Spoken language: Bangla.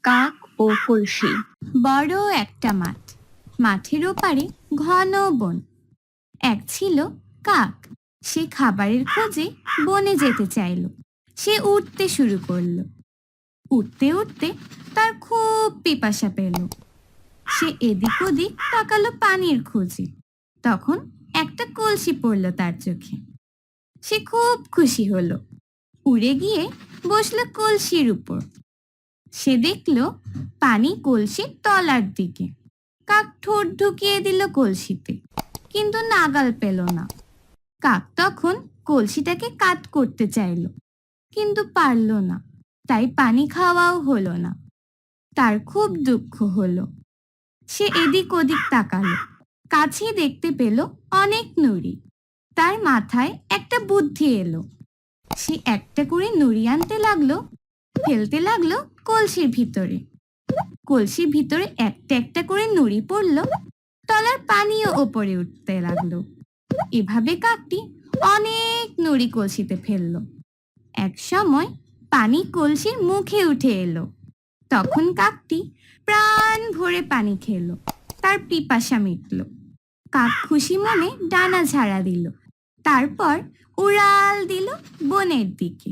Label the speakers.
Speaker 1: কাক ও কলসি।
Speaker 2: বড় একটা মাঠ, মাঠের ওপারে ঘন বন। এক ছিল কাক। সে খাবারের খোঁজে বনে যেতে চাইল। সে উঠতে শুরু করলো। উঠতে উঠতে তার খুব পিপাসা পেল। সে এদিক ওদিক তাকালো পানির খোঁজে। তখন একটা কলসি পড়ল তার চোখে। সে খুব খুশি হলো। উড়ে গিয়ে বসলো কলসির উপর। সে দেখলো পানি কলসির তলার দিকে। কাক ঠোঁট ঢুকিয়ে দিল কলসিতে, কিন্তু নাগাল পেল না। কাক তখন কলসিটাকে কাত করতে চাইল, কিন্তু পারল না। তাই পানি খাওয়াও হলো না। তার খুব দুঃখ হলো। সে এদিক ওদিক তাকালো। কাছে দেখতে পেল অনেক নুড়ি। তার মাথায় একটা বুদ্ধি এলো। সে একটা করে নুড়ি আনতে লাগলো, ফেলতে লাগলো কলসির ভিতরে। কলসির ভিতরে একটা একটা করে নুড়ি পড়লো। তলার পানিও ওপরে উঠতে লাগলো। এভাবে কাকটি অনেক নুড়ি কলসিতে ফেললো। এক সময় পানি কলসির মুখে উঠে এলো। তখন কাকটি প্রাণ ভরে পানি খেলো। তার পিপাসা মিটল। কাক খুশি মনে ডানা ঝাড়া দিল। তারপর উড়াল দিল বনের দিকে।